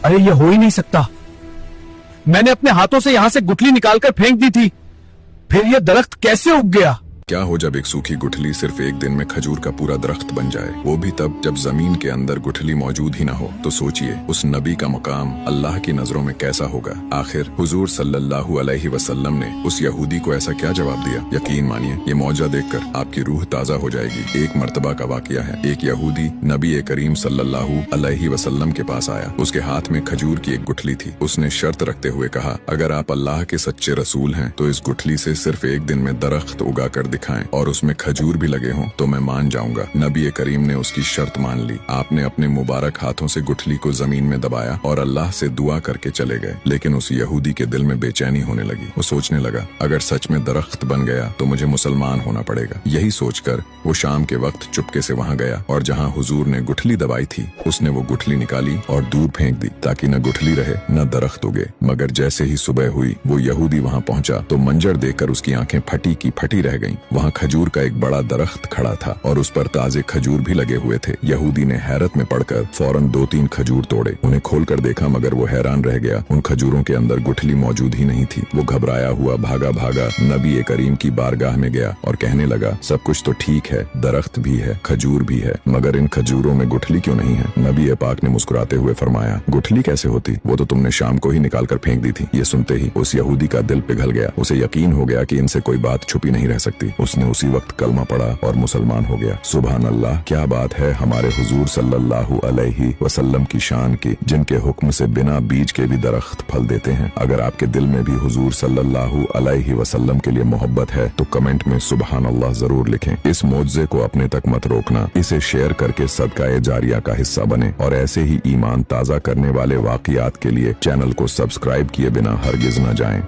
अरे ये हो ही नहीं सकता। मैंने अपने हाथों से यहां से गुठली निकालकर फेंक दी थी, फिर ये दरख्त कैसे उग गया? क्या हो जब एक सूखी गुठली सिर्फ एक दिन में खजूर का पूरा दरख्त बन जाए, वो भी तब जब जमीन के अंदर गुठली मौजूद ही ना हो। तो सोचिए उस नबी का मुकाम अल्लाह की नजरों में कैसा होगा। आखिर हुजूर सल्लल्लाहु अलैहि वसल्लम ने उस यहूदी को ऐसा क्या जवाब दिया। यकीन मानिए ये मौजा देखकर आपकी रूह ताजा हो जाएगी। एक मर्तबा का वाकया है। एक यहूदी नबी करीम सल्लल्लाहु अलैहि वसल्लम के पास आया। उसके हाथ में खजूर की एक गुठली थी। उसने शर्त रखते हुए कहा, अगर आप अल्लाह के सच्चे रसूल हैं तो इस गुठली से सिर्फ एक दिन में दरख्त उगा कर दिखाएं और उसमें खजूर भी लगे हों तो मैं मान जाऊंगा। नबी करीम ने उसकी शर्त मान ली। आपने अपने मुबारक हाथों से गुठली को जमीन में दबाया और अल्लाह से दुआ करके चले गए। लेकिन उस यहूदी के दिल में बेचैनी होने लगी। वो सोचने लगा, अगर सच में दरख्त बन गया तो मुझे मुसलमान होना पड़ेगा। यही सोचकर वो शाम के वक्त चुपके से वहाँ गया और जहाँ हुजूर ने गुठली दबाई थी उसने वो गुठली निकाली और दूर फेंक दी ताकि न गुठली रहे न दरख्त उगे। मगर जैसे ही सुबह हुई वो यहूदी वहाँ पहुँचा तो मंजर देखकर उसकी आंखें फटी की फटी रह गईं। वहाँ खजूर का एक बड़ा दरख्त खड़ा था और उस पर ताजे खजूर भी लगे हुए थे। यहूदी ने हैरत में पड़कर फौरन 2-3 खजूर तोड़े। उन्हें खोलकर देखा मगर वो हैरान रह गया। उन खजूरों के अंदर गुठली मौजूद ही नहीं थी। वो घबराया हुआ भागा भागा नबी करीम की बारगाह में गया और कहने लगा, सब कुछ तो ठीक है, दरख्त भी है, खजूर भी है, मगर इन खजूरों में गुठली क्यों नहीं है? नबी पाक ने मुस्कुराते हुए फरमाया, गुठली कैसे होती, वो तो तुमने शाम को ही निकाल कर फेंक दी थी। ये सुनते ही उस यहूदी का दिल पिघल गया। उसे यकीन हो गया कि इनसे कोई बात छुपी नहीं रह सकती। उसने उसी वक्त कलमा पढ़ा और मुसलमान हो गया। सुभान अल्लाह, क्या बात है हमारे हुजूर सल्लल्लाहु अलैहि वसल्लम की शान की, जिनके हुक्म से बिना बीज के भी दरख्त फल देते हैं। अगर आपके दिल में भी हुजूर सल्लल्लाहु अलैहि वसल्लम के लिए मोहब्बत है तो कमेंट में सुभान अल्लाह जरूर लिखें। इस मौजज़े को अपने तक मत रोकना, इसे शेयर करके सदका जारिया का हिस्सा बने और ऐसे ही ईमान ताज़ा करने वाले वाक़ियात के लिए चैनल को सब्सक्राइब किए बिना हरगिज न जाएं।